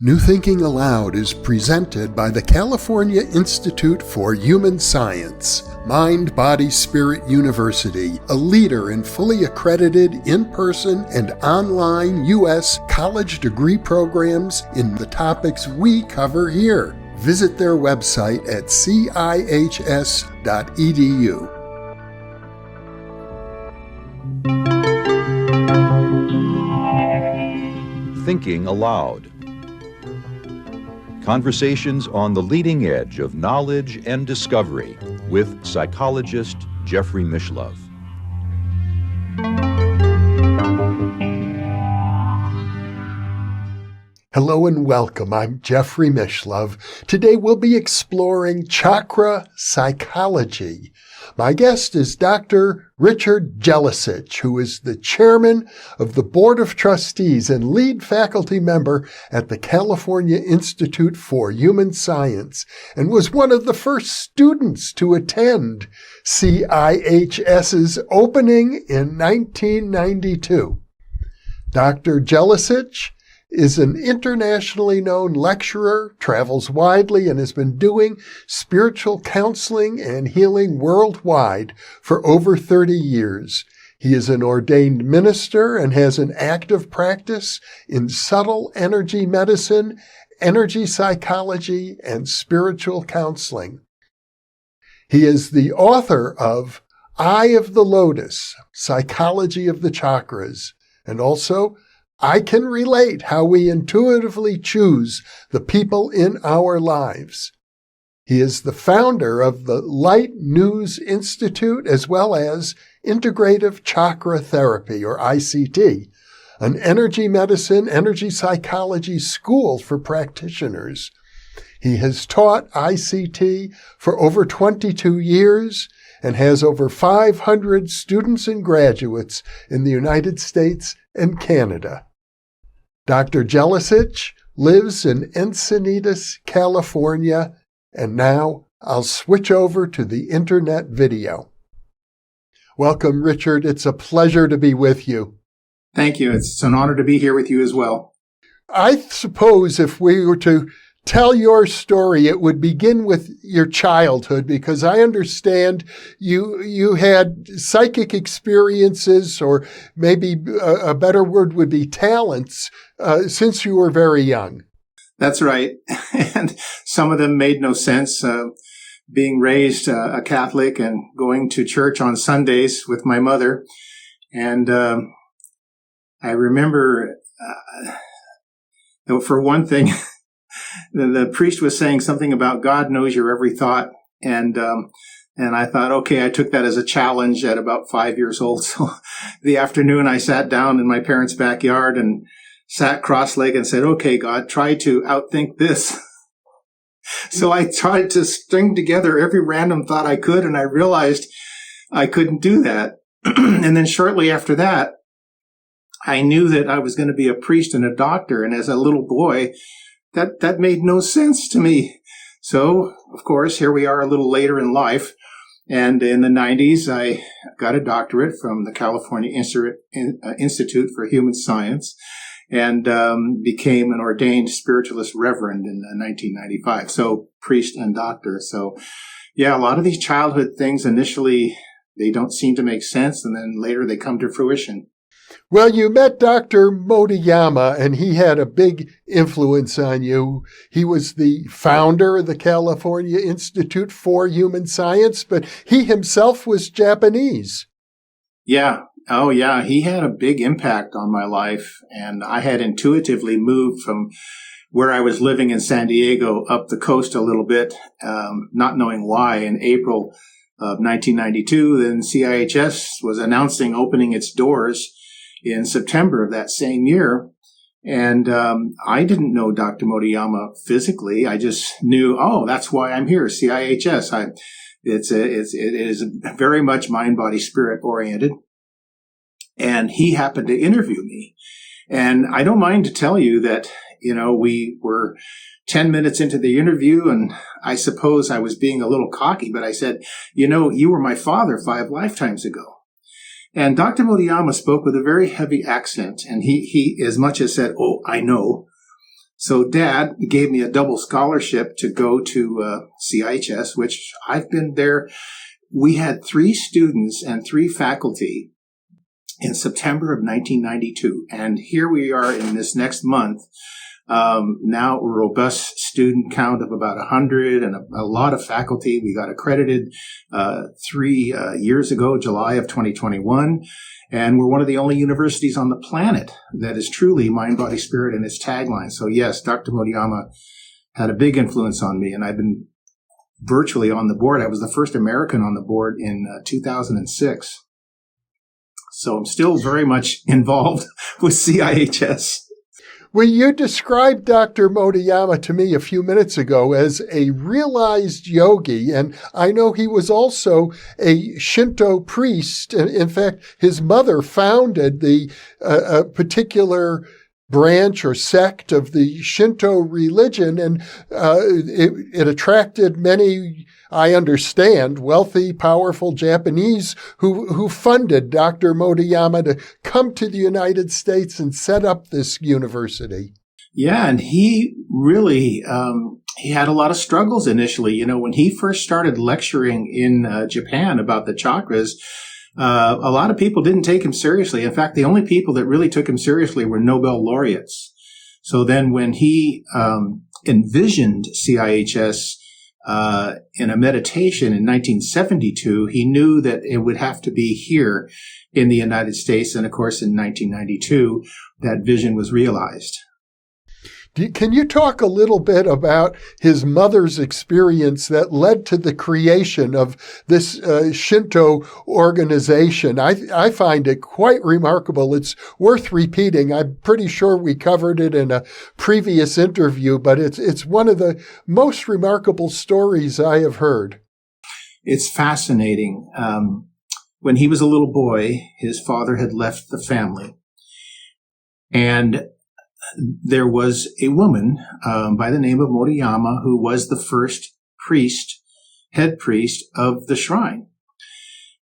New Thinking Aloud is presented by the California Institute for Human Science, Mind, Body, Spirit University, a leader in fully accredited in-person and online U.S. college degree programs in the topics we cover here. Visit their website at CIHS.edu. Thinking Aloud. Conversations on the leading edge of knowledge and discovery with psychologist Jeffrey Mishlove. Hello and welcome. I'm Jeffrey Mishlove. Today we'll be exploring chakra psychology. My guest is Dr. Richard Jelusich, who is the chairman of the Board of Trustees and lead faculty member at the California Institute for Human Science, and was one of the first students to attend CIHS's opening in 1992. Dr. Jelusich is an internationally known lecturer, travels widely, and has been doing spiritual counseling and healing worldwide for over 30 years. He is an ordained minister and has an active practice in subtle energy medicine, energy psychology, and spiritual counseling. He is the author of Eye of the Lotus, Psychology of the Chakras, and also I Can Relate, How We Intuitively Choose the People in Our Lives. He is the founder of the Light News Institute as well as Integrative Chakra Therapy, or ICT, an energy medicine, energy psychology school for practitioners. He has taught ICT for over 22 years and has over 500 students and graduates in the United States and Canada. Dr. Jelusich lives in Encinitas, California, and now I'll switch over to the internet video. Welcome, Richard. It's a pleasure to be with you. Thank you. It's an honor to be here with you as well. I suppose if we were to tell your story, it would begin with your childhood, because I understand you had psychic experiences, or maybe a better word would be talents, since you were very young. That's right. And some of them made no sense. Being raised a Catholic and going to church on Sundays with my mother. And I remember, for one thing, the priest was saying something about God knows your every thought. And I thought, okay, I took that as a challenge at about 5 years old. So the afternoon I sat down in my parents' backyard and sat cross-legged and said, okay, God, try to outthink this. So I tried to string together every random thought I could, and I realized I couldn't do that. And then shortly after that, I knew that I was going to be a priest and a doctor. And as a little boy, that made no sense to me. So, of course, here we are a little later in life. And in the 90s, I got a doctorate from the California Institute for Human Science and became an ordained spiritualist reverend in 1995. So, priest and doctor. So, yeah, a lot of these childhood things initially, they don't seem to make sense. And then later they come to fruition. Well, you met Dr. Motoyama, and he had a big influence on you. He was the founder of the California Institute for Human Science, but he himself was Japanese. Yeah. Oh, yeah. He had a big impact on my life, and I had intuitively moved from where I was living in San Diego up the coast a little bit, not knowing why. In April of 1992, then CIHS was announcing opening its doors in September of that same year. And I didn't know Dr. Motoyama physically. I just knew, oh, that's why I'm here, CIHS. It is very much mind, body, spirit oriented. And he happened to interview me. And I don't mind to tell you that, we were 10 minutes into the interview, and I suppose I was being a little cocky, but I said, you were my father 5 lifetimes ago. And Dr. Motoyama spoke with a very heavy accent, and he as much as said, oh, I know, So Dad gave me a double scholarship to go to CIHS, which I've been there. We had 3 students and 3 faculty in September of 1992. And here we are in this next month. Now a robust student count of about 100 and a lot of faculty. We got accredited 3 years ago, July of 2021. And we're one of the only universities on the planet that is truly mind, body, spirit in its tagline. So yes, Dr. Motoyama had a big influence on me, and I've been virtually on the board. I was the first American on the board in 2006. So I'm still very much involved with CIHS. Well, you described Dr. Motoyama to me a few minutes ago as a realized yogi, and I know he was also a Shinto priest. In fact, his mother founded the particular branch or sect of the Shinto religion, and it attracted many, I understand, wealthy, powerful Japanese who funded Dr. Motoyama to come to the United States and set up this university. Yeah, and he really he had a lot of struggles initially. You know, when he first started lecturing in Japan about the chakras, a lot of people didn't take him seriously. In fact, the only people that really took him seriously were Nobel laureates. So then when he envisioned CIHS in a meditation in 1972, he knew that it would have to be here in the United States. And of course, in 1992, that vision was realized. Can you talk a little bit about his mother's experience that led to the creation of this Shinto organization? I find it quite remarkable. It's worth repeating. I'm pretty sure we covered it in a previous interview, but it's one of the most remarkable stories I have heard. It's fascinating. When he was a little boy, his father had left the family, and there was a woman by the name of Motoyama who was the first head priest of the shrine.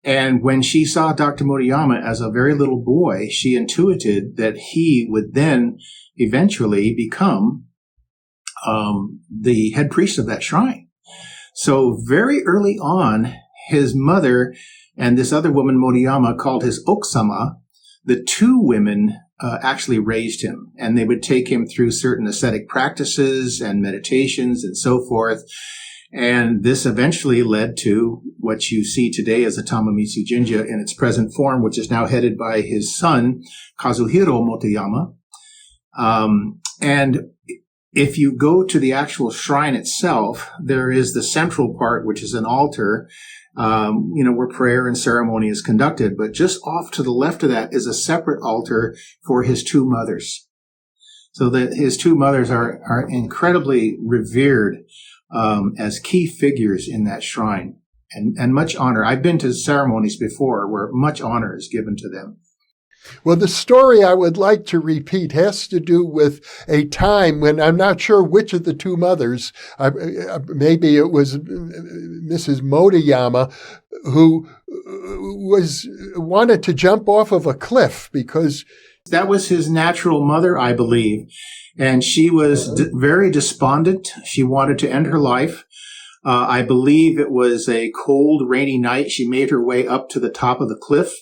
And when she saw Dr. Motoyama as a very little boy, she intuited that he would then eventually become the head priest of that shrine. So very early on, his mother and this other woman, Motoyama, called his Okusama, the 2 women actually raised him, and they would take him through certain ascetic practices and meditations and so forth. And this eventually led to what you see today as the Tamamitsu Jinja in its present form, which is now headed by his son, Kazuhiro Motoyama. And if you go to the actual shrine itself, there is the central part, which is an altar, where prayer and ceremony is conducted. But just off to the left of that is a separate altar for his 2 mothers. So that his 2 mothers are incredibly revered as key figures in that shrine, and much honor. I've been to ceremonies before where much honor is given to them. Well, the story I would like to repeat has to do with a time when I'm not sure which of the 2 mothers, maybe it was Mrs. Motoyama, who wanted to jump off of a cliff because that was his natural mother, I believe. And she was very despondent. She wanted to end her life. I believe it was a cold, rainy night. She made her way up to the top of the cliff,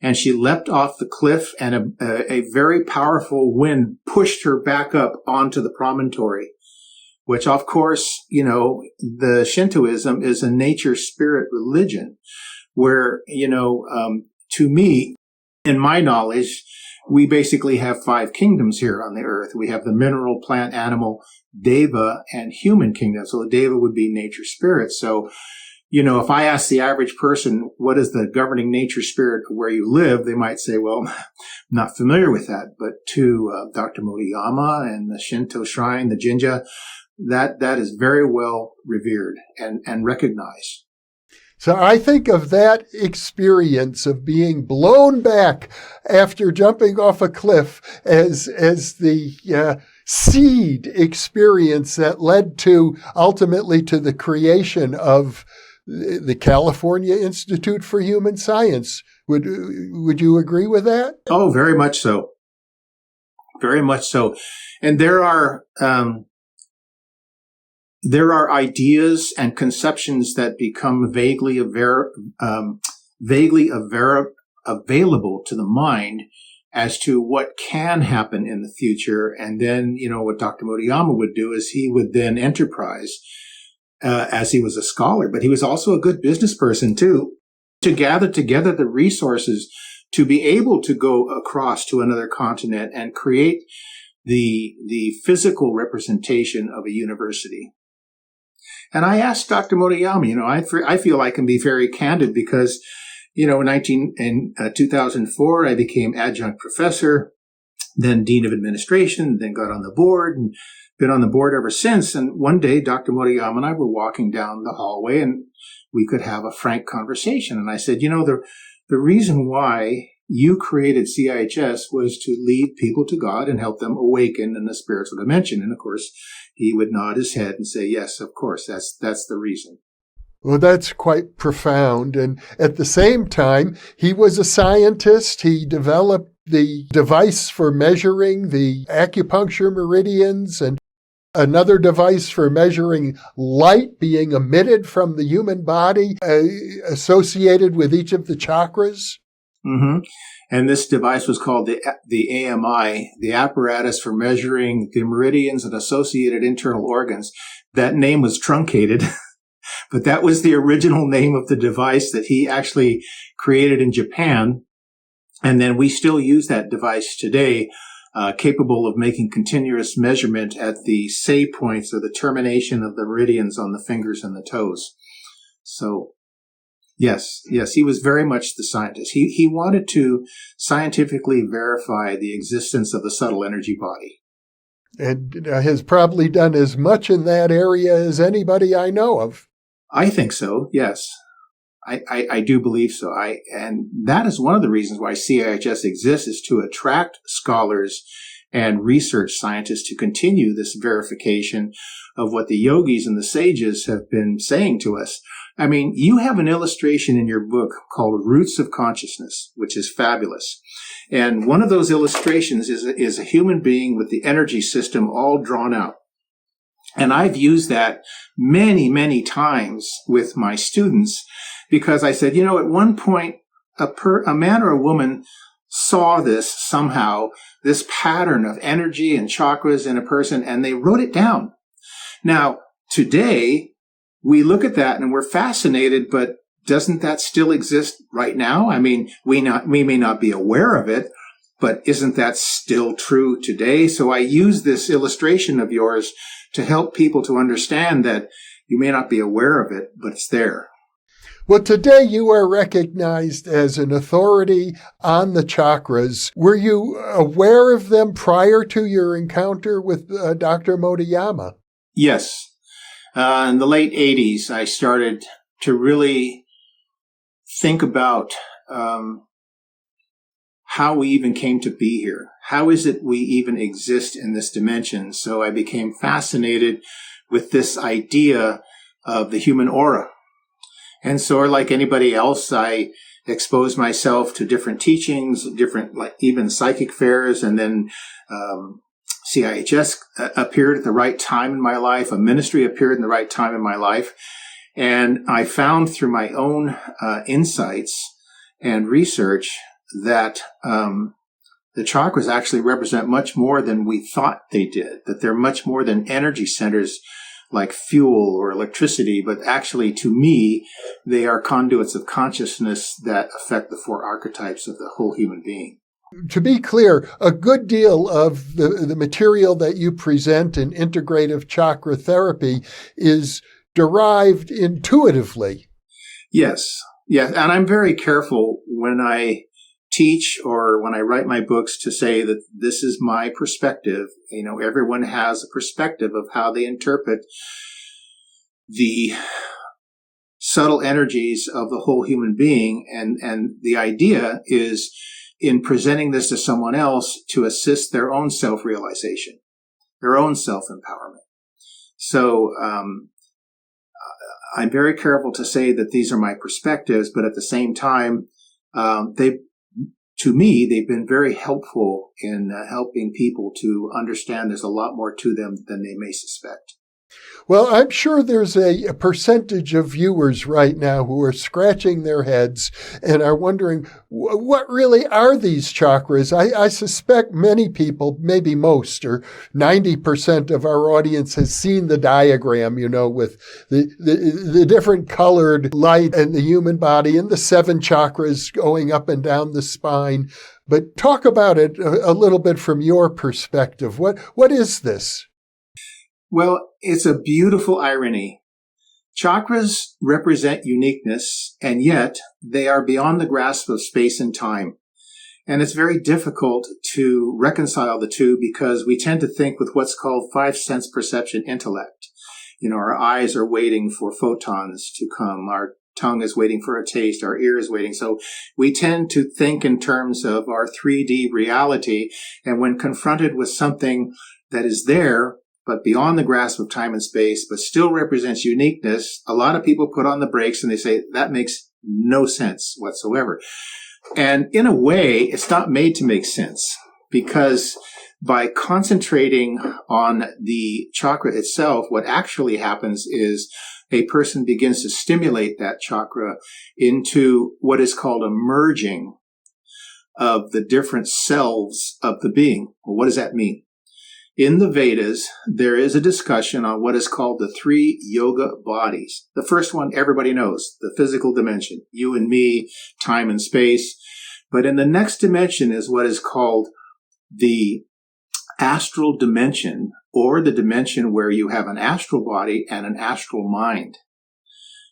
and she leapt off the cliff, and a very powerful wind pushed her back up onto the promontory, which, of course, the Shintoism is a nature spirit religion where, to me, in my knowledge, we basically have 5 kingdoms here on the earth. We have the mineral, plant, animal, deva, and human kingdom. So the deva would be nature spirit. So, if I ask the average person, what is the governing nature spirit of where you live, they might say, well, I'm not familiar with that. But to Dr. Motoyama and the Shinto shrine, the Jinja, that is very well revered and recognized. So I think of that experience of being blown back after jumping off a cliff as the seed experience that led ultimately to the creation of the California Institute for Human Science. Would you agree with that? Oh, very much so. Very much so. And there are ideas and conceptions that become vaguely available to the mind as to what can happen in the future. And then, what Dr. Motoyama would do is he would then enterprise, as he was a scholar, but he was also a good business person too, to gather together the resources to be able to go across to another continent and create the physical representation of a university. And I asked Dr. Motoyama, I feel I can be very candid because, in 2004, I became adjunct professor, then dean of administration, then got on the board and been on the board ever since. And one day, Dr. Motoyama and I were walking down the hallway and we could have a frank conversation. And I said, the reason why you created CIHS was to lead people to God and help them awaken in the spiritual dimension. And of course, he would nod his head and say, yes, of course, that's the reason. Well, that's quite profound. And at the same time, he was a scientist. He developed the device for measuring the acupuncture meridians and another device for measuring light being emitted from the human body associated with each of the chakras. Mm-hmm. And this device was called the AMI, the apparatus for measuring the meridians and associated internal organs. That name was truncated, but that was the original name of the device that he actually created in Japan. And then we still use that device today, capable of making continuous measurement at the say points or the termination of the meridians on the fingers and the toes. So Yes, he was very much the scientist. He wanted to scientifically verify the existence of the subtle energy body. And has probably done as much in that area as anybody I know of. I think so, yes. I do believe so. And that is one of the reasons why CIHS exists, is to attract scholars and research scientists to continue this verification of what the yogis and the sages have been saying to us. I mean, you have an illustration in your book called Roots of Consciousness, which is fabulous. And one of those illustrations is a human being with the energy system all drawn out. And I've used that many, many times with my students because I said, at one point, a man or a woman saw this somehow, this pattern of energy and chakras in a person, and they wrote it down. Now, today, we look at that and we're fascinated, but doesn't that still exist right now? I mean, we may not be aware of it, but isn't that still true today? So I use this illustration of yours to help people to understand that you may not be aware of it, but it's there. Well, today you are recognized as an authority on the chakras. Were you aware of them prior to your encounter with Dr. Motoyama? Yes. In the late 80s, I started to really think about how we even came to be here. How is it we even exist in this dimension? So I became fascinated with this idea of the human aura. And so, like anybody else, I exposed myself to different teachings, different, like even psychic fairs, and then CIHS appeared at the right time in my life. A ministry appeared in the right time in my life. And I found through my own insights and research that the chakras actually represent much more than we thought they did, that they're much more than energy centers like fuel or electricity, but actually, to me, they are conduits of consciousness that affect the four archetypes of the whole human being. To be clear, a good deal of the material that you present in Integrative Chakra Therapy is derived intuitively. Yes. And I'm very careful when I teach or when I write my books to say that this is my perspective. Everyone has a perspective of how they interpret the subtle energies of the whole human being. And the idea is, in presenting this to someone else, to assist their own self-realization, their own self-empowerment. So I'm very careful to say that these are my perspectives, but at the same time, to me, they've been very helpful in helping people to understand there's a lot more to them than they may suspect. Well, I'm sure there's a percentage of viewers right now who are scratching their heads and are wondering, what really are these chakras? I suspect many people, maybe most, or 90% of our audience has seen the diagram, with the different colored light in the human body and the 7 chakras going up and down the spine. But talk about it a little bit from your perspective. What is this? Well, it's a beautiful irony. Chakras represent uniqueness, and yet they are beyond the grasp of space and time. And it's very difficult to reconcile the two because we tend to think with what's called 5 sense perception intellect. Our eyes are waiting for photons to come. Our tongue is waiting for a taste. Our ear is waiting. So we tend to think in terms of our 3D reality. And when confronted with something that is there, but beyond the grasp of time and space, but still represents uniqueness, a lot of people put on the brakes and they say, that makes no sense whatsoever. And in a way, it's not made to make sense, because by concentrating on the chakra itself, what actually happens is a person begins to stimulate that chakra into what is called a merging of the different selves of the being. Well, what does that mean? In the Vedas, there is a discussion on what is called the 3 yoga bodies. The first one everybody knows, the physical dimension, you and me, time and space. But in the next dimension is what is called the astral dimension, or the dimension where you have an astral body and an astral mind.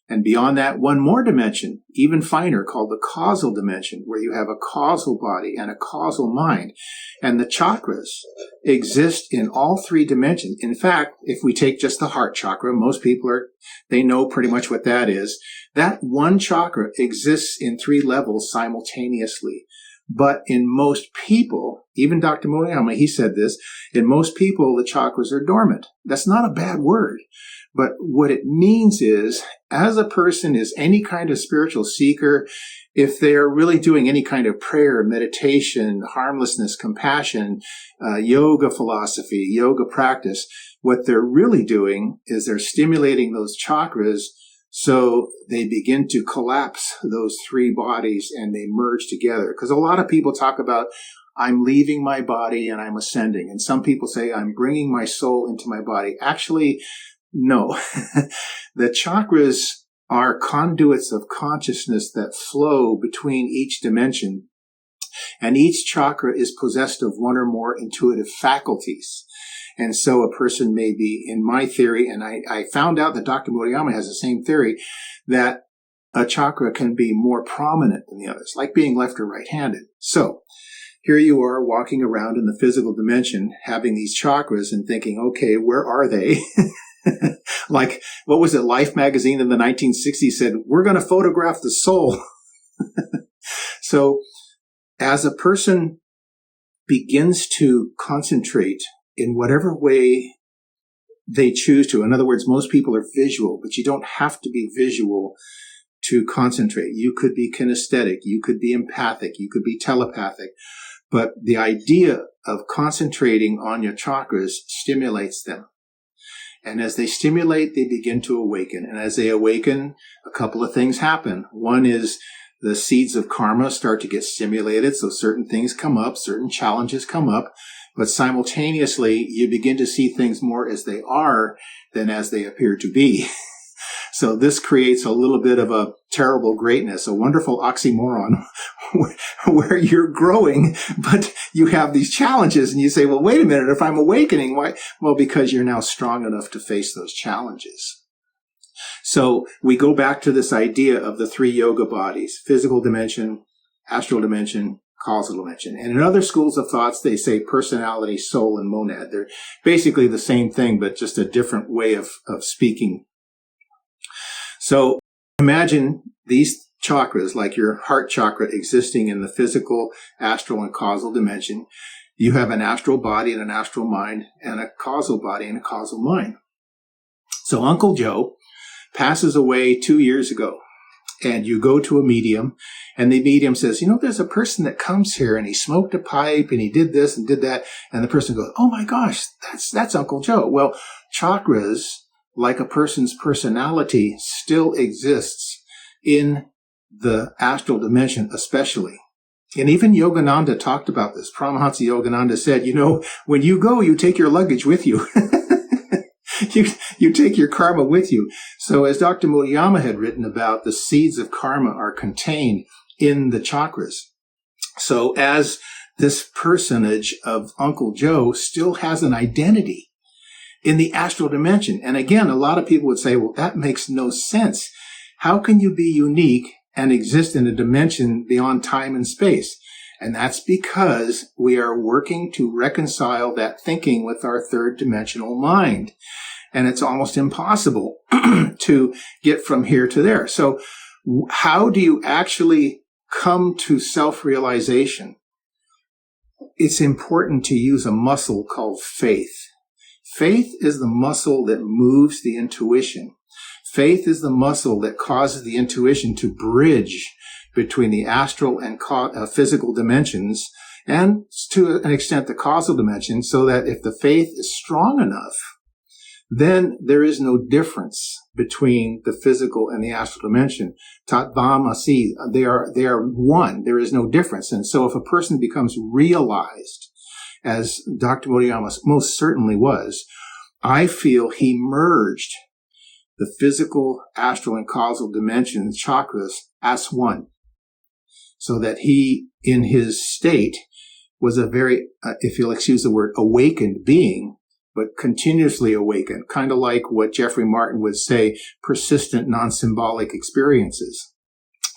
And beyond that, one more dimension, even finer, called the causal dimension, where you have a causal body and a causal mind. And the chakras exist in all 3 dimensions. In fact, if we take just the heart chakra, most people they know pretty much what that is. That one chakra exists in 3 levels simultaneously. But in most people, even Dr. Motoyama, he said this, in most people, the chakras are dormant. That's not a bad word. But what it means is, as a person is any kind of spiritual seeker, if they're really doing any kind of prayer, meditation, harmlessness, compassion, yoga philosophy, yoga practice, what they're really doing is they're stimulating those chakras so they begin to collapse those 3 bodies and they merge together. Because a lot of people talk about, I'm leaving my body and I'm ascending. And some people say, I'm bringing my soul into my body. Actually, no. The chakras are conduits of consciousness that flow between each dimension. And each chakra is possessed of one or more intuitive faculties. And so a person may be, in my theory, and I found out that Dr. Motoyama has the same theory, that a chakra can be more prominent than the others, like being left or right-handed. So here you are walking around in the physical dimension, having these chakras and thinking, okay, where are they? Like, what was it? Life magazine in the 1960s said, we're going to photograph the soul. So as a person begins to concentrate in whatever way they choose to, in other words, most people are visual, but you don't have to be visual to concentrate. You could be kinesthetic, you could be empathic, you could be telepathic. But the idea of concentrating on your chakras stimulates them. And as they stimulate, they begin to awaken. And as they awaken, a couple of things happen. One is the seeds of karma start to get stimulated. So certain things come up, certain challenges come up. But simultaneously, you begin to see things more as they are than as they appear to be. So this creates a little bit of a terrible greatness, a wonderful oxymoron where you're growing, but you have these challenges and you say, well, wait a minute, if I'm awakening, why? Well, because you're now strong enough to face those challenges. So we go back to this idea of the 3 yoga bodies, physical dimension, astral dimension, causal dimension. And in other schools of thoughts, they say personality, soul, and monad. They're basically the same thing, but just a different way of speaking. So imagine these chakras, like your heart chakra, existing in the physical, astral, and causal dimension. You have an astral body and an astral mind, and a causal body and a causal mind. So Uncle Joe passes away 2 years ago. and you go to a medium, and the medium says, there's a person that comes here and he smoked a pipe and he did this and did that. And the person goes, oh my gosh, that's Uncle Joe. Well, chakras, like a person's personality, still exists in the astral dimension, especially. And even Yogananda talked about this. Paramahansa Yogananda said, when you go, you take your luggage with you. You take your karma with you. So as Dr. Motoyama had written about, the seeds of karma are contained in the chakras. So as this personage of Uncle Joe still has an identity in the astral dimension. And again, a lot of people would say, well, that makes no sense. How can you be unique and exist in a dimension beyond time and space? And that's because we are working to reconcile that thinking with our third dimensional mind. And it's almost impossible to get from here to there. So how do you actually come to self-realization? It's important to use a muscle called faith. Faith is the muscle that moves the intuition. Faith is the muscle that causes the intuition to bridge between the astral and physical dimensions, and to an extent the causal dimension, so that if the faith is strong enough, then there is no difference between the physical and the astral dimension. Tat Vam Asi, they are one. There is no difference. And so if a person becomes realized, as Dr. Motoyama most certainly was, I feel he merged the physical, astral, and causal dimensions, chakras, as one. So that he, in his state, was a very, if you'll excuse the word, awakened being, but continuously awakened, kind of like what Jeffrey Martin would say, persistent non-symbolic experiences.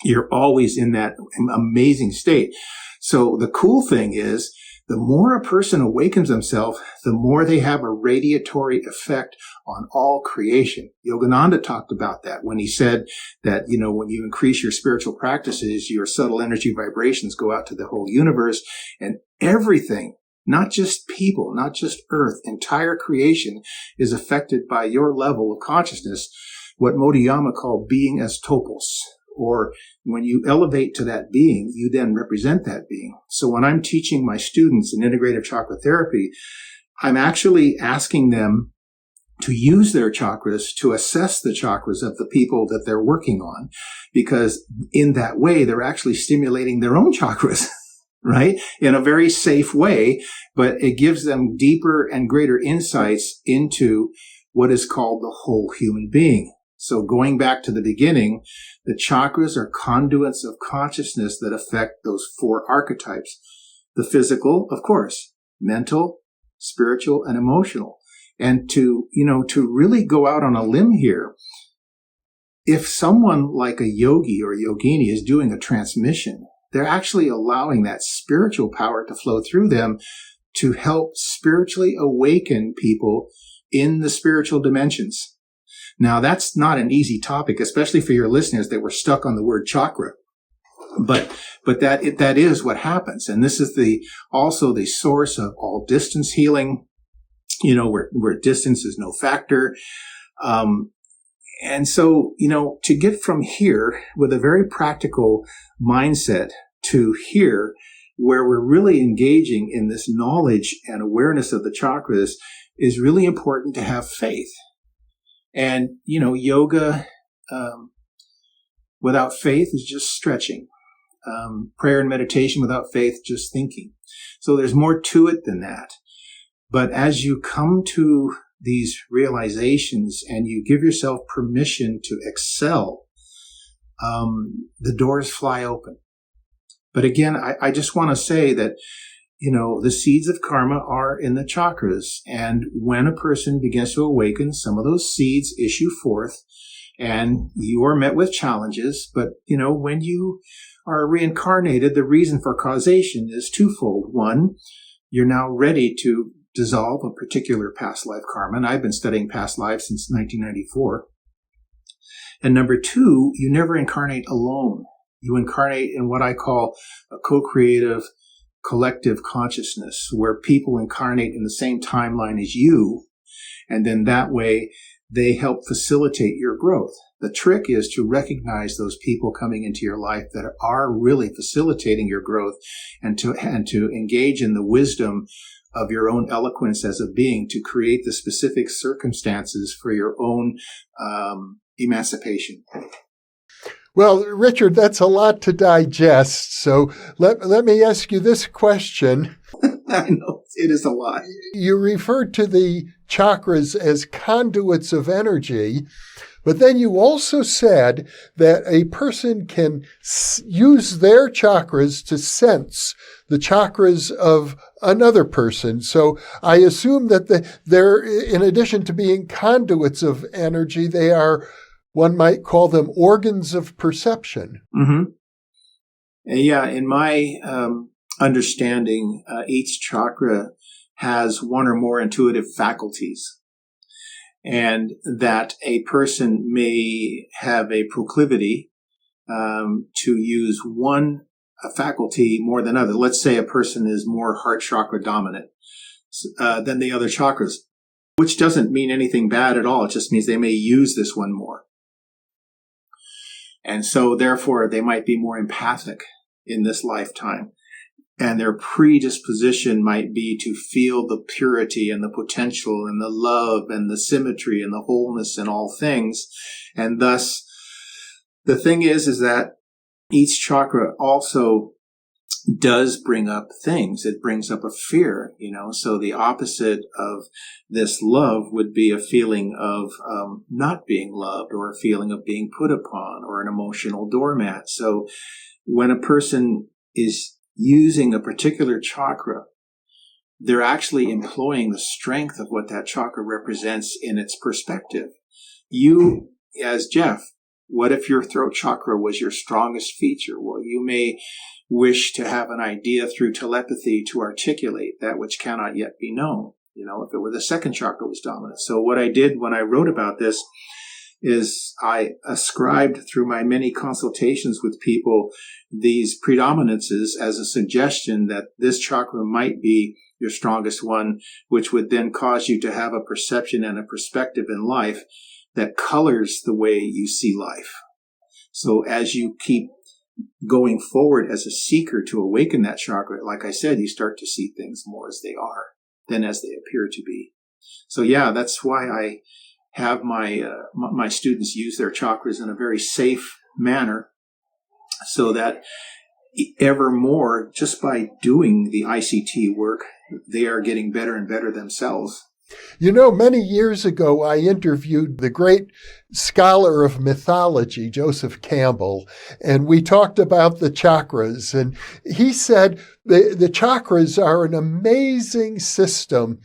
You're always in that amazing state. So the cool thing is, the more a person awakens himself, the more they have a radiatory effect on all creation. Yogananda talked about that when he said that, when you increase your spiritual practices, your subtle energy vibrations go out to the whole universe, and everything, not just people, not just earth, entire creation is affected by your level of consciousness, what Motoyama called being as topos. Or when you elevate to that being, you then represent that being. So when I'm teaching my students in Integrative Chakra Therapy, I'm actually asking them to use their chakras to assess the chakras of the people that they're working on, because in that way, they're actually stimulating their own chakras, right? In a very safe way, but it gives them deeper and greater insights into what is called the whole human being. So going back to the beginning, the chakras are conduits of consciousness that affect those four archetypes. The physical, of course, mental, spiritual, and emotional. And to really go out on a limb here, if someone like a yogi or yogini is doing a transmission, they're actually allowing that spiritual power to flow through them to help spiritually awaken people in the spiritual dimensions. Now, that's not an easy topic, especially for your listeners that were stuck on the word chakra. But that is what happens. And this is also the source of all distance healing, where distance is no factor. And so, to get from here with a very practical mindset to here, where we're really engaging in this knowledge and awareness of the chakras, is really important to have faith. And, yoga without faith is just stretching. Prayer and meditation without faith, just thinking. So there's more to it than that. But as you come to these realizations and you give yourself permission to excel, the doors fly open. But again, I just want to say that, the seeds of karma are in the chakras. And when a person begins to awaken, some of those seeds issue forth and you are met with challenges. But, when you are reincarnated, the reason for causation is twofold. One, you're now ready to dissolve a particular past life karma. And I've been studying past lives since 1994. And number two, you never incarnate alone. You incarnate in what I call a co-creative collective consciousness, where people incarnate in the same timeline as you. And then that way they help facilitate your growth. The trick is to recognize those people coming into your life that are really facilitating your growth, and to engage in the wisdom of your own eloquence as a being to create the specific circumstances for your own emancipation. Well, Richard, that's a lot to digest. So let me ask you this question. I know, it is a lot. You referred to the chakras as conduits of energy, but then you also said that a person can use their chakras to sense the chakras of another person. So I assume that they're, in addition to being conduits of energy, they are, one might call them, organs of perception. Mm-hmm. Yeah, in my understanding, each chakra has one or more intuitive faculties, and that a person may have a proclivity to use one faculty more than other. Let's say a person is more heart chakra dominant than the other chakras, which doesn't mean anything bad at all. It just means they may use this one more. And so therefore they might be more empathic in this lifetime. And their predisposition might be to feel the purity and the potential and the love and the symmetry and the wholeness in all things. And thus, the thing is that each chakra also does bring up things. It brings up a fear, so the opposite of this love would be a feeling of not being loved, or a feeling of being put upon, or an emotional doormat. So when a person is using a particular chakra, they're actually employing the strength of what that chakra represents in its perspective. You, as Jeff, what if your throat chakra was your strongest feature? Well, you may wish to have an idea through telepathy to articulate that which cannot yet be known, if it were the second chakra was dominant. So what I did when I wrote about this is I ascribed, through my many consultations with people, these predominances as a suggestion that this chakra might be your strongest one, which would then cause you to have a perception and a perspective in life that colors the way you see life. So as you keep going forward as a seeker to awaken that chakra, like I said, you start to see things more as they are than as they appear to be. So yeah, that's why I have my students use their chakras in a very safe manner, so that ever more, just by doing the ICT work, they are getting better and better themselves. Many years ago, I interviewed the great scholar of mythology, Joseph Campbell, and we talked about the chakras. And he said the chakras are an amazing system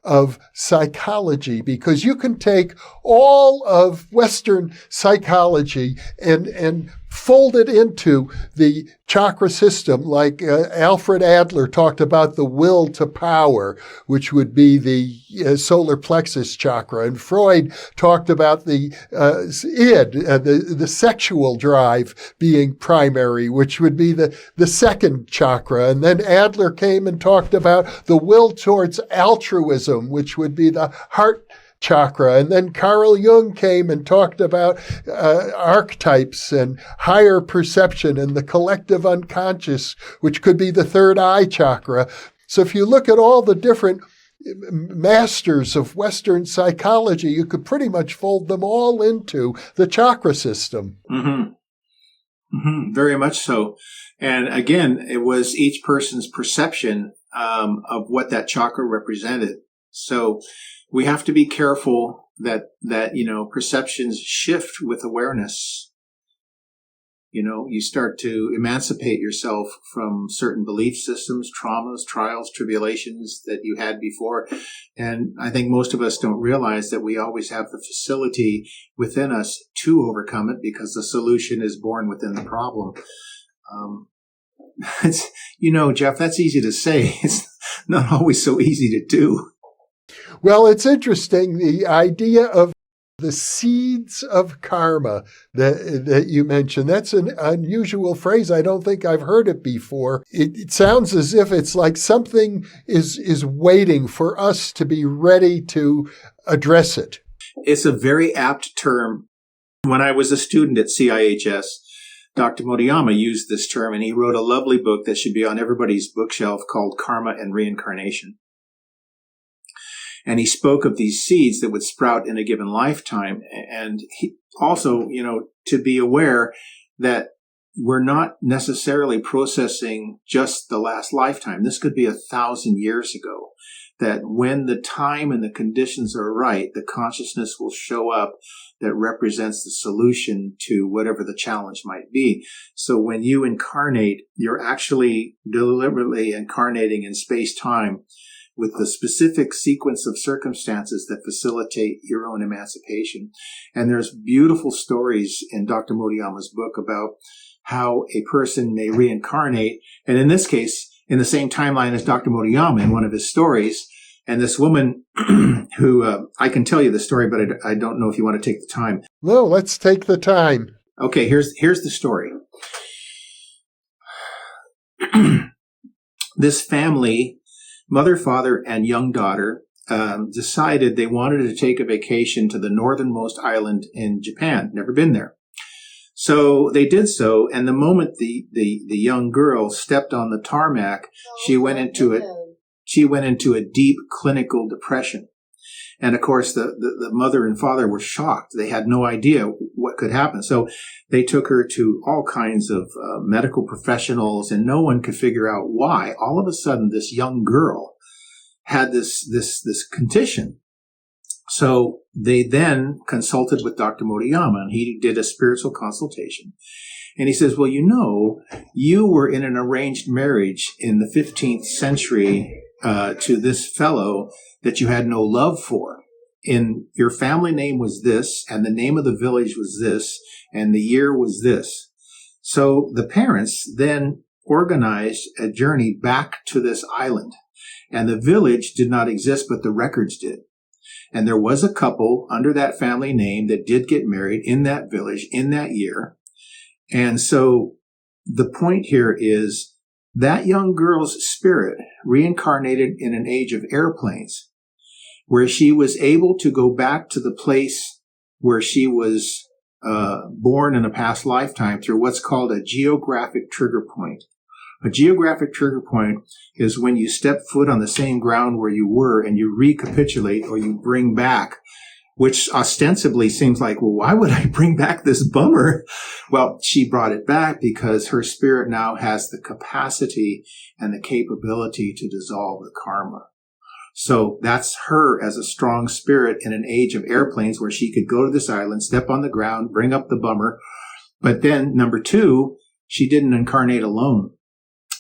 of psychology, because you can take all of Western psychology and fold it into the chakra system, like Alfred Adler talked about the will to power, which would be the solar plexus chakra, and Freud talked about the id, the sexual drive being primary, which would be the second chakra, and then Adler came and talked about the will towards altruism, which would be the heart chakra. And then Carl Jung came and talked about archetypes and higher perception and the collective unconscious, which could be the third eye chakra. So if you look at all the different masters of Western psychology, you could pretty much fold them all into the chakra system. Mm-hmm. Mm-hmm. Very much so. And again, it was each person's perception of what that chakra represented. So we have to be careful that perceptions shift with awareness. You start to emancipate yourself from certain belief systems, traumas, trials, tribulations that you had before. And I think most of us don't realize that we always have the facility within us to overcome it, because the solution is born within the problem. Jeff, that's easy to say. It's not always so easy to do. Well, it's interesting, the idea of the seeds of karma that you mentioned. That's an unusual phrase. I don't think I've heard it before. It sounds as if it's like something is waiting for us to be ready to address it. It's a very apt term When I was a student at CIHS, Dr. Motoyama used this term, and he wrote a lovely book that should be on everybody's bookshelf called Karma and Reincarnation. And he spoke of these seeds that would sprout in a given lifetime. And he also, to be aware that we're not necessarily processing just the last lifetime. This could be 1,000 years ago. That when the time and the conditions are right, the consciousness will show up that represents the solution to whatever the challenge might be. So when you incarnate, you're actually deliberately incarnating in space-time with the specific sequence of circumstances that facilitate your own emancipation. And there's beautiful stories in Dr. Motoyama's book about how a person may reincarnate. And in this case, in the same timeline as Dr. Motoyama in one of his stories. And this woman who, I can tell you the story, but I don't know if you want to take the time. No, let's take the time. Okay, here's the story. This family, mother, father, and young daughter, decided they wanted to take a vacation to the northernmost island in Japan. Never been there. So they did so, and the moment the young girl stepped on the tarmac, she went into a deep clinical depression. And of course, the mother and father were shocked. They had no idea what could happen. So they took her to all kinds of medical professionals, and no one could figure out why. All of a sudden, this young girl had this condition. So they then consulted with Dr. Motoyama, and he did a spiritual consultation. And he says, well, you were in an arranged marriage in the 15th century to this fellow that you had no love for. And your family name was this, and the name of the village was this, and the year was this. So the parents then organized a journey back to this island. And the village did not exist, but the records did. And there was a couple under that family name that did get married in that village in that year. And so the point here is that young girl's spirit reincarnated in an age of airplanes, where she was able to go back to the place where she was born in a past lifetime through what's called a geographic trigger point. A geographic trigger point is when you step foot on the same ground where you were and you recapitulate or you bring back, which ostensibly seems like, well, why would I bring back this bummer? Well, she brought it back because her spirit now has the capacity and the capability to dissolve the karma. So that's her as a strong spirit in an age of airplanes where she could go to this island, step on the ground, bring up the bummer. But then, number two, she didn't incarnate alone.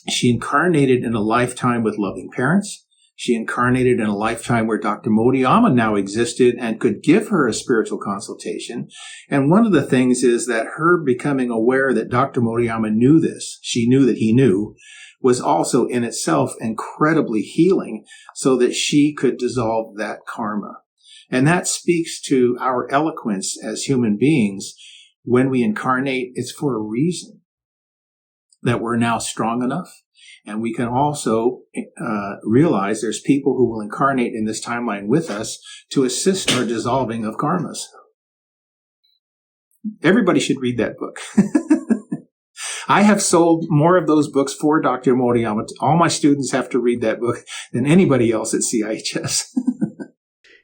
She incarnated in a lifetime with loving parents. She incarnated in a lifetime where Dr. Motoyama now existed and could give her a spiritual consultation. And one of the things is that her becoming aware that Dr. Motoyama knew this, she knew that he knew, was also in itself incredibly healing so that she could dissolve that karma. And that speaks to our eloquence as human beings. When we incarnate, it's for a reason. That we're now strong enough. And we can also realize there's people who will incarnate in this timeline with us to assist our dissolving of karmas. Everybody should read that book. I have sold more of those books for Dr. Motoyama. All my students have to read that book than anybody else at CIHS.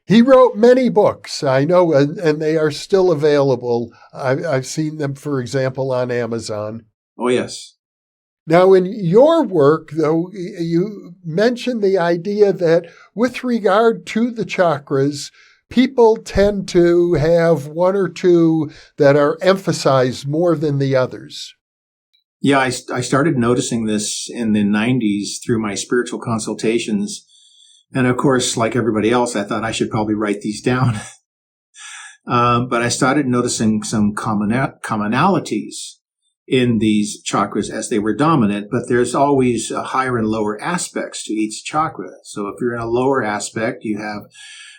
He wrote many books, I know, and they are still available. I've seen them, for example, on Amazon. Oh, yes. Now, in your work, though, you mentioned the idea that with regard to the chakras, people tend to have one or two that are emphasized more than the others. Yeah, I started noticing this in the 90s through my spiritual consultations. And of course, like everybody else, I thought I should probably write these down. But I started noticing some commonalities in these chakras as they were dominant, but there's always higher and lower aspects to each chakra. So if you're in a lower aspect, you have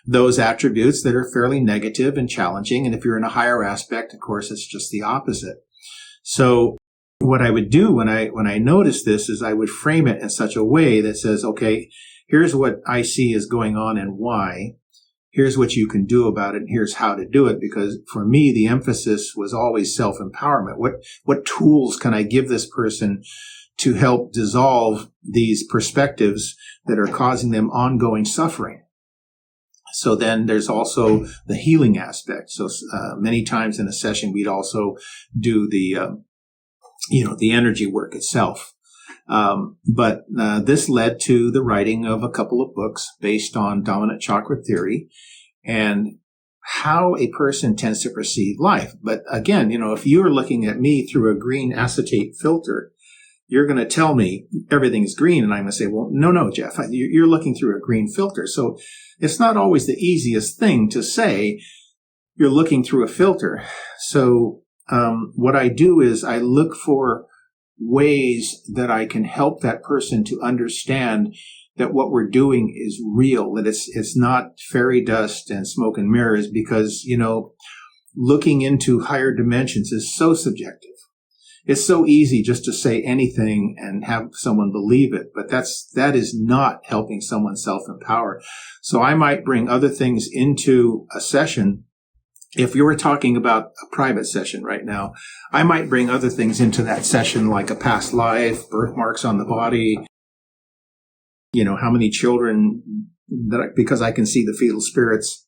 those attributes that are fairly negative and challenging. And if you're in a higher aspect, of course, it's just the opposite. So what I would do when I noticed this is I would frame it in such a way that says, okay, here's what I see is going on and why. here's what you can do about it, and here's how to do it. Because for me, the emphasis was always self-empowerment. What tools can I give this person to help dissolve these perspectives that are causing them ongoing suffering? So then there's also the healing aspect. So many times in a session, we'd also do the energy work itself. But this led to the writing of a couple of books based on dominant chakra theory and how a person tends to perceive life. But again, if you're looking at me through a green acetate filter, you're going to tell me everything's green. And I'm going to say, well, no, Jeff, you're looking through a green filter. So it's not always the easiest thing to say you're looking through a filter. So what I do is I look for ways that I can help that person to understand that what we're doing is real, that it's not fairy dust and smoke and mirrors, because, looking into higher dimensions is so subjective. It's so easy just to say anything and have someone believe it, but that is not helping someone self-empower. So I might bring other things into a session. If you were talking about a private session right now, I might bring other things into that session, like a past life, birthmarks on the body, how many children, because I can see the fetal spirits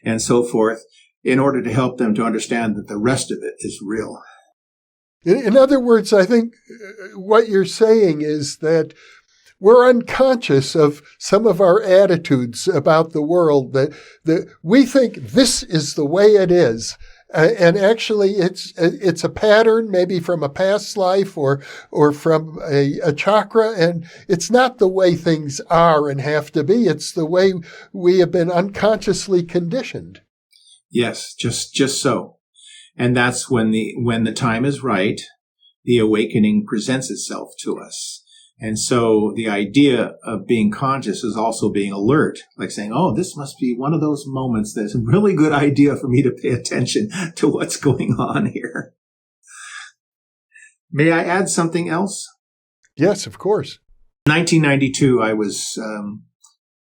and so forth, in order to help them to understand that the rest of it is real. In other words, I think what you're saying is that we're unconscious of some of our attitudes about the world, that we think this is the way it is. And actually, it's a pattern, maybe from a past life or from a chakra, and it's not the way things are and have to be. It's the way we have been unconsciously conditioned. Yes, just so. And that's when the time is right, the awakening presents itself to us. And so the idea of being conscious is also being alert, like saying, oh, this must be one of those moments that's a really good idea for me to pay attention to what's going on here. May I add something else? Yes, of course. In 1992, I was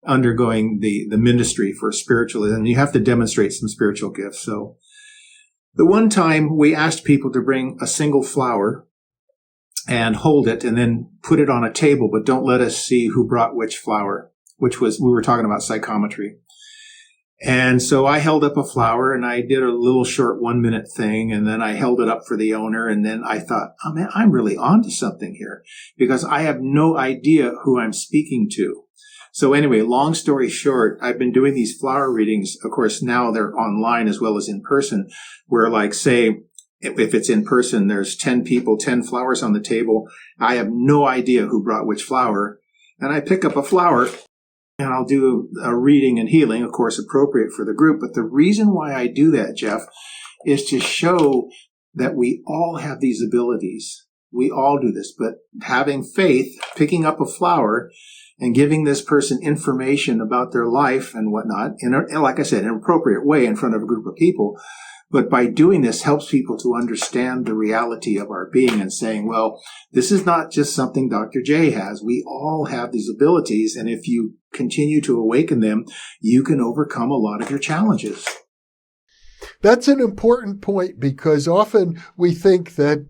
undergoing the ministry for spiritualism, and you have to demonstrate some spiritual gifts. So the one time we asked people to bring a single flower and hold it and then put it on a table, but don't let us see who brought which flower, we were talking about psychometry. And so I held up a flower and I did a little short 1-minute thing, and then I held it up for the owner, and then I thought, oh man, I'm really onto something here, because I have no idea who I'm speaking to. So anyway, long story short, I've been doing these flower readings. Of course, now they're online as well as in person, where, like, say, if it's in person, there's 10 people, 10 flowers on the table. I have no idea who brought which flower. And I pick up a flower and I'll do a reading and healing, of course, appropriate for the group. But the reason why I do that, Jeff, is to show that we all have these abilities. We all do this. But having faith, picking up a flower and giving this person information about their life and whatnot, like I said, in an appropriate way in front of a group of people. But by doing this helps people to understand the reality of our being and saying, well, this is not just something Dr. J has. We all have these abilities. And if you continue to awaken them, you can overcome a lot of your challenges. That's an important point, because often we think that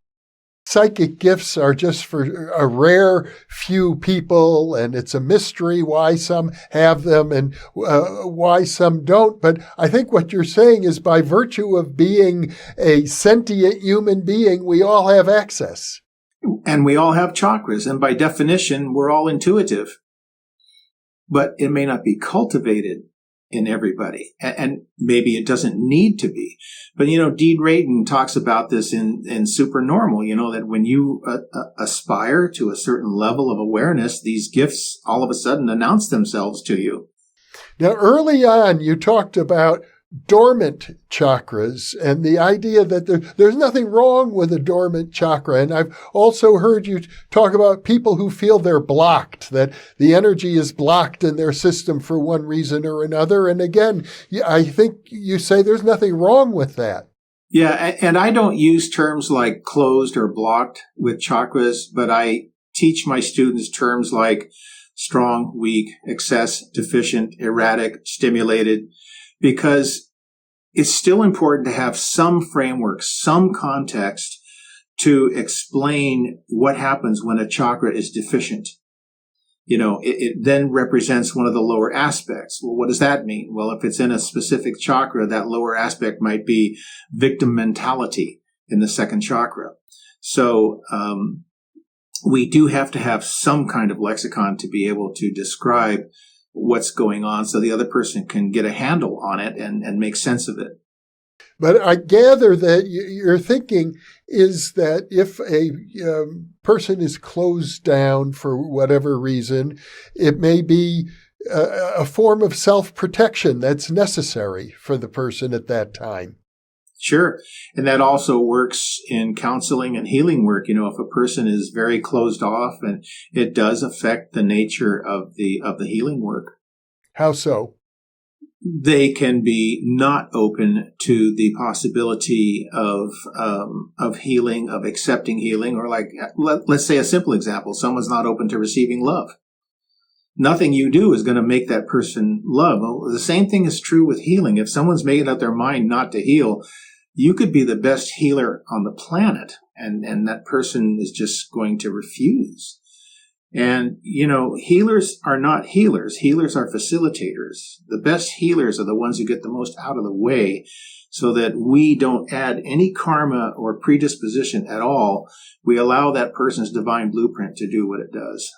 psychic gifts are just for a rare few people, and it's a mystery why some have them and why some don't. But I think what you're saying is, by virtue of being a sentient human being, we all have access. And we all have chakras, and by definition, we're all intuitive. But it may not be cultivated in everybody, and maybe it doesn't need to be. But, Dean Radin talks about this in Supernormal, that when you aspire to a certain level of awareness, these gifts all of a sudden announce themselves to you. Now, early on, you talked about dormant chakras and the idea that there's nothing wrong with a dormant chakra. And I've also heard you talk about people who feel they're blocked, that the energy is blocked in their system for one reason or another. And again, I think you say there's nothing wrong with that. Yeah, and I don't use terms like closed or blocked with chakras, but I teach my students terms like strong, weak, excess, deficient, erratic, stimulated, because it's still important to have some framework, some context to explain what happens when a chakra is deficient. It then represents one of the lower aspects. Well, what does that mean? Well, if it's in a specific chakra, that lower aspect might be victim mentality in the second chakra. So we do have to have some kind of lexicon to be able to describe what's going on so the other person can get a handle on it and make sense of it. But I gather that your thinking is that if a person is closed down for whatever reason, it may be a form of self-protection that's necessary for the person at that time. Sure. And that also works in counseling and healing work. If a person is very closed off, and it does affect the nature of the healing work. How so? They can be not open to the possibility of healing, of accepting healing, or let's say a simple example. Someone's not open to receiving love. Nothing you do is going to make that person love. Well, the same thing is true with healing. If someone's made up their mind not to heal, you could be the best healer on the planet, and that person is just going to refuse. And, healers are not healers. Healers are facilitators. The best healers are the ones who get the most out of the way so that we don't add any karma or predisposition at all. We allow that person's divine blueprint to do what it does.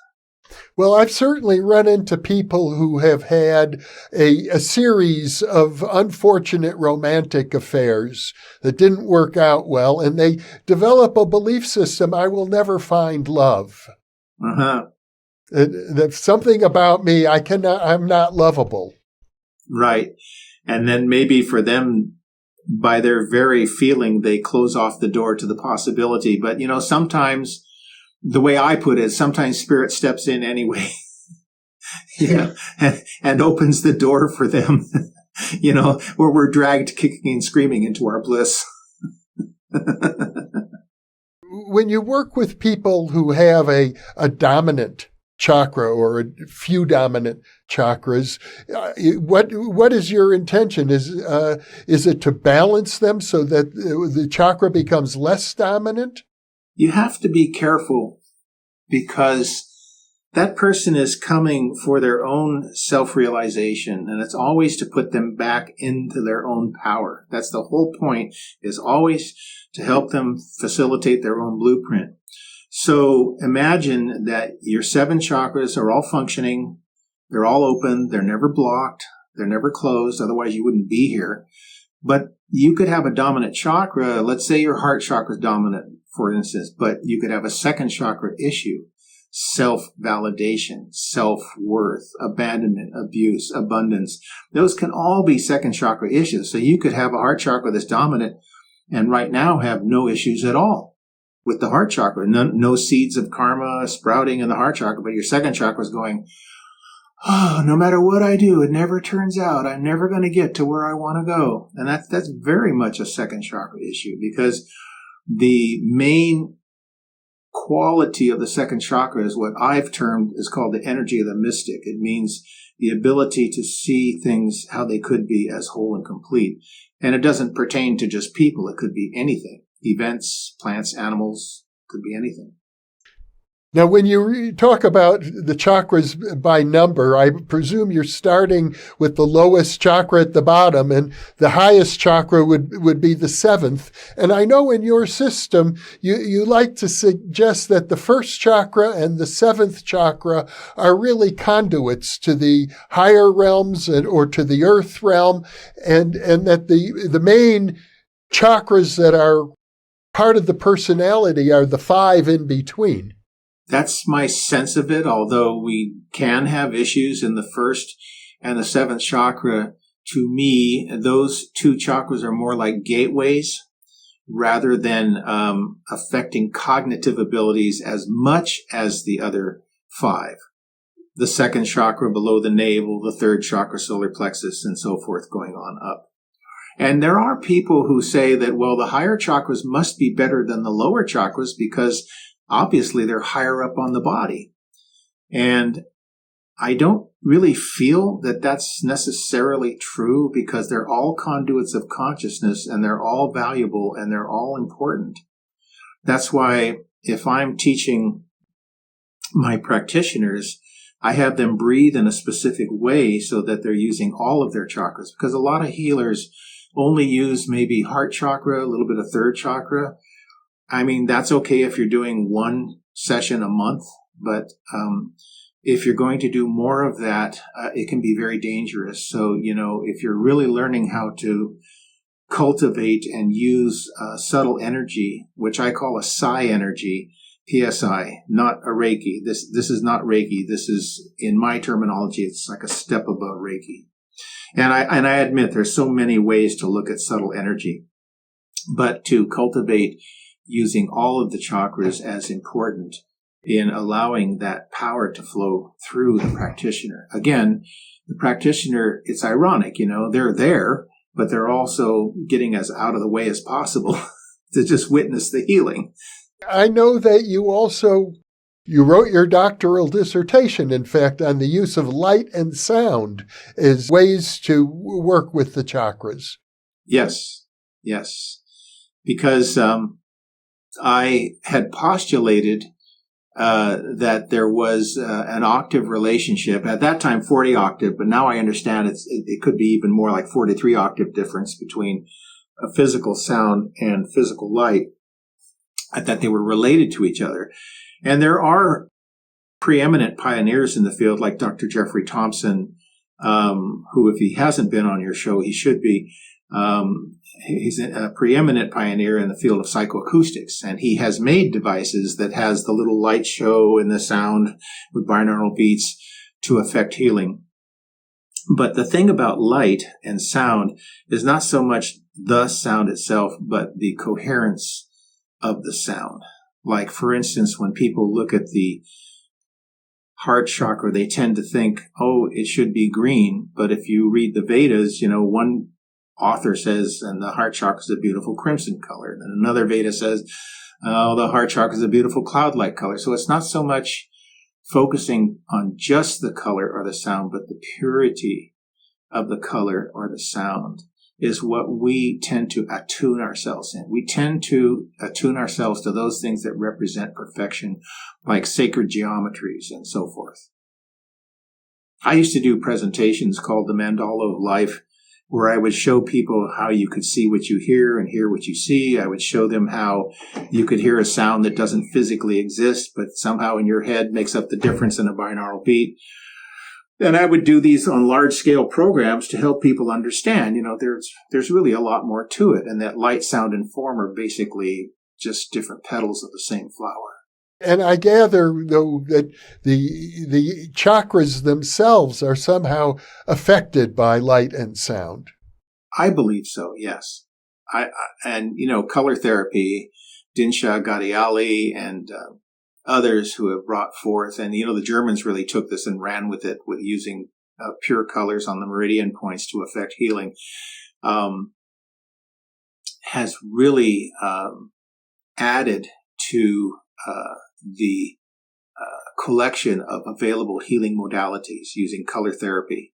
Well, I've certainly run into people who have had a series of unfortunate romantic affairs that didn't work out well, and they develop a belief system, I will never find love. Uh-huh. There's something about me, I'm not lovable. Right. And then maybe for them, by their very feeling, they close off the door to the possibility. But, sometimes, the way I put it, sometimes spirit steps in anyway, and opens the door for them, where we're dragged kicking and screaming into our bliss. When you work with people who have a dominant chakra or a few dominant chakras, what is your intention? Is it to balance them so that the chakra becomes less dominant? You have to be careful, because that person is coming for their own self-realization, and it's always to put them back into their own power. That's the whole point, is always to help them facilitate their own blueprint. So imagine that your 7 chakras are all functioning, they're all open, they're never blocked, they're never closed, otherwise you wouldn't be here. But you could have a dominant chakra, let's say your heart chakra is dominant, for instance, but you could have a second chakra issue: self-validation, self-worth, abandonment, abuse, abundance. Those can all be second chakra issues. So you could have a heart chakra that's dominant and right now have no issues at all with the heart chakra. No seeds of karma sprouting in the heart chakra, but your second chakra is going, no matter what I do, it never turns out. I'm never going to get to where I want to go. And that's very much a second chakra issue, because the main quality of the second chakra is what I've termed is called the energy of the mystic. It means the ability to see things how they could be as whole and complete. And it doesn't pertain to just people. It could be anything. Events, plants, animals, could be anything. Now, when you talk about the chakras by number, I presume you're starting with the lowest chakra at the bottom, and the highest chakra would be the 7th. And I know in your system, you like to suggest that the first chakra and the 7th chakra are really conduits to the higher realms or to the earth realm, and that the main chakras that are part of the personality are the 5 in between. That's my sense of it, although we can have issues in the first and the 7th chakra. To me, those 2 chakras are more like gateways rather than affecting cognitive abilities as much as the other 5. The 2nd chakra below the navel, the 3rd chakra, solar plexus, and so forth, going on up. And there are people who say that, well, the higher chakras must be better than the lower chakras because obviously they're higher up on the body. And I don't really feel that that's necessarily true, because they're all conduits of consciousness, and they're all valuable, and they're all important. That's why if I'm teaching my practitioners, I have them breathe in a specific way so that they're using all of their chakras, because a lot of healers only use maybe heart chakra, a little bit of third chakra. I mean, that's okay if you're doing one session a month, but if you're going to do more of that, it can be very dangerous. So, if you're really learning how to cultivate and use subtle energy, which I call a Psi energy, PSI, not a Reiki. This is not Reiki. This is, in my terminology, it's like a step above Reiki. And I admit there's so many ways to look at subtle energy, but to cultivate using all of the chakras as important in allowing that power to flow through the practitioner. Again, the practitioner, it's ironic, they're there, but they're also getting as out of the way as possible to just witness the healing. I know that you wrote your doctoral dissertation, in fact, on the use of light and sound as ways to work with the chakras. Yes. Because I had postulated that there was an octave relationship. At that time, 40 octave, but now I understand it could be even more, like 43 octave difference between a physical sound and physical light, that they were related to each other. And there are preeminent pioneers in the field, like Dr. Jeffrey Thompson, who, if he hasn't been on your show, he should be. He's a preeminent pioneer in the field of psychoacoustics, and he has made devices that has the little light show and the sound with binaural beats to affect healing. But the thing about light and sound is not so much the sound itself, but the coherence of the sound. Like, for instance, when people look at the heart chakra, they tend to think, oh, it should be green. But if you read the Vedas, one author says, and the heart chakra is a beautiful crimson color. And another Veda says, oh, the heart chakra is a beautiful cloud-like color. So it's not so much focusing on just the color or the sound, but the purity of the color or the sound is what we tend to attune ourselves in. We tend to attune ourselves to those things that represent perfection, like sacred geometries and so forth. I used to do presentations called the Mandala of Life, where I would show people how you could see what you hear and hear what you see. I would show them how you could hear a sound that doesn't physically exist, but somehow in your head makes up the difference in a binaural beat. And I would do these on large-scale programs to help people understand, there's really a lot more to it, and that light, sound, and form are basically just different petals of the same flower. And I gather, though, that the chakras themselves are somehow affected by light and sound. I believe so, yes. And color therapy, Dinsha Gadiali and others who have brought forth, and the Germans really took this and ran with it, with using pure colors on the meridian points to affect healing, has really added to the collection of available healing modalities using color therapy.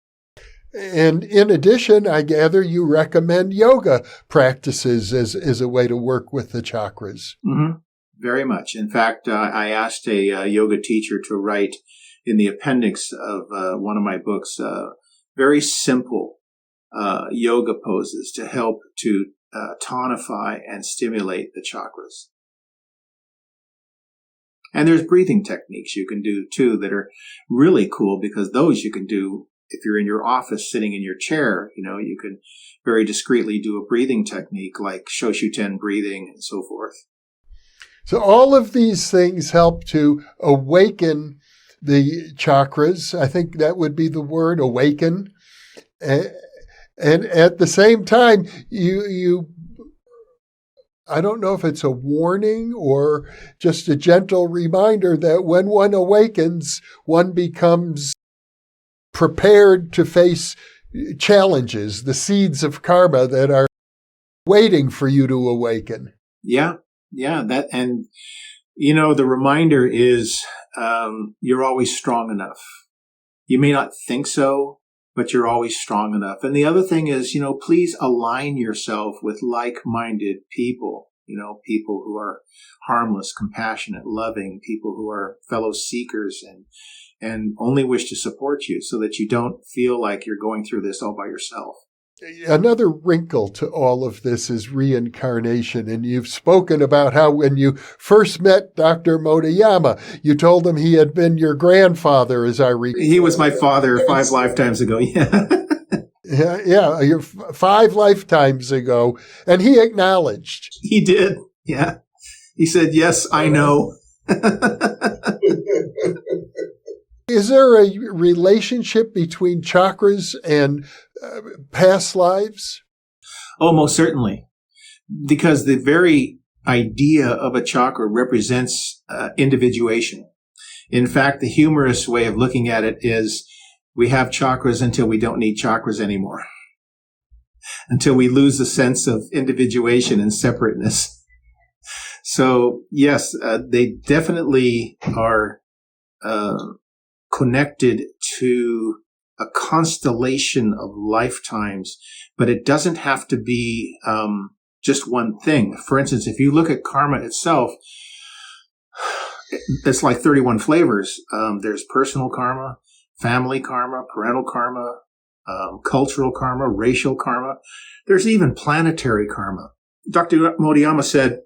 And in addition, I gather you recommend yoga practices as a way to work with the chakras. Mm-hmm. Very much. In fact, I asked a yoga teacher to write in the appendix of one of my books very simple yoga poses to help to tonify and stimulate the chakras. And there's breathing techniques you can do, too, that are really cool, because those you can do if you're in your office sitting in your chair. You can very discreetly do a breathing technique like Shoshuten breathing and so forth. So all of these things help to awaken the chakras. I think that would be the word, awaken. And at the same time, I don't know if it's a warning or just a gentle reminder that when one awakens, one becomes prepared to face challenges, the seeds of karma that are waiting for you to awaken. Yeah, that, and the reminder is you're always strong enough. You may not think so, but you're always strong enough. And the other thing is, please align yourself with like-minded people, people who are harmless, compassionate, loving, people who are fellow seekers and only wish to support you so that you don't feel like you're going through this all by yourself. Another wrinkle to all of this is reincarnation. And you've spoken about how when you first met Dr. Motoyama, you told him he had been your grandfather, as I recall. He was my father 5 lifetimes ago, yeah. Yeah, 5 lifetimes ago. And he acknowledged. He did, yeah. He said, yes, I know. Is there a relationship between chakras and past lives? Oh, most certainly. Because the very idea of a chakra represents individuation. In fact, the humorous way of looking at it is we have chakras until we don't need chakras anymore. Until we lose the sense of individuation and separateness. So, yes, they definitely are connected to a constellation of lifetimes, but it doesn't have to be just one thing. For instance, if you look at karma itself, it's like 31 flavors. There's personal karma, family karma, parental karma, cultural karma, racial karma. There's even planetary karma. Dr. Motoyama said,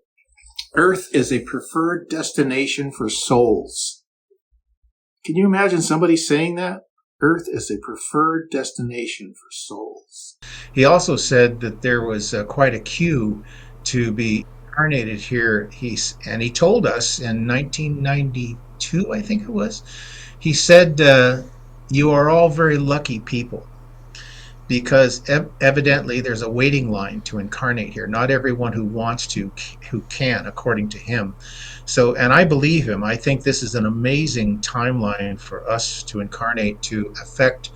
Earth is a preferred destination for souls. Can you imagine somebody saying that? Earth is a preferred destination for souls. He also said that there was quite a queue to be incarnated here. He told us in 1992, I think it was, he said, you are all very lucky people because evidently there's a waiting line to incarnate here. Not everyone who wants to, who can, according to him. So, and I believe him. I think this is an amazing timeline for us to incarnate to affect,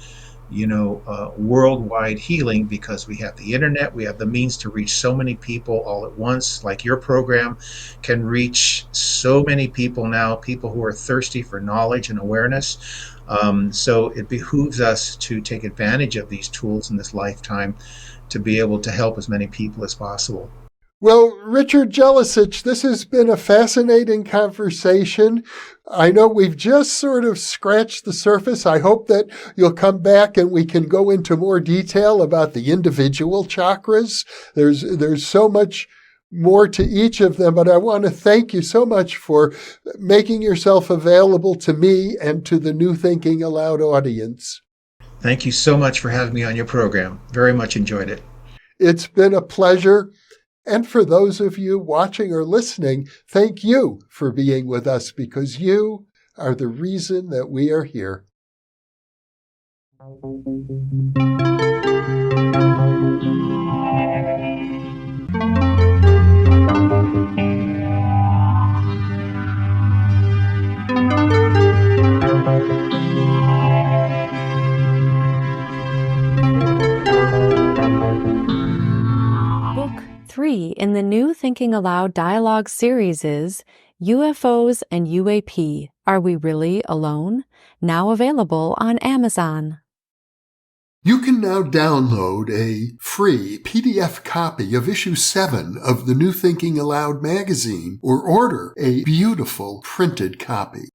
worldwide healing, because we have the internet, we have the means to reach so many people all at once. Like your program can reach so many people now, people who are thirsty for knowledge and awareness. So it behooves us to take advantage of these tools in this lifetime to be able to help as many people as possible. Well, Richard Jelusich, this has been a fascinating conversation. I know we've just sort of scratched the surface. I hope that you'll come back and we can go into more detail about the individual chakras. There's so much more to each of them, but I want to thank you so much for making yourself available to me and to the New Thinking Aloud audience. Thank you so much for having me on your program. Very much enjoyed it. It's been a pleasure. And for those of you watching or listening, thank you for being with us, because you are the reason that we are here. Book 3 in the New Thinking Aloud dialogue series is UFOs and UAP, Are We Really Alone? Now available on Amazon. You can now download a free PDF copy of issue 7 of the New Thinking Aloud magazine, or order a beautiful printed copy.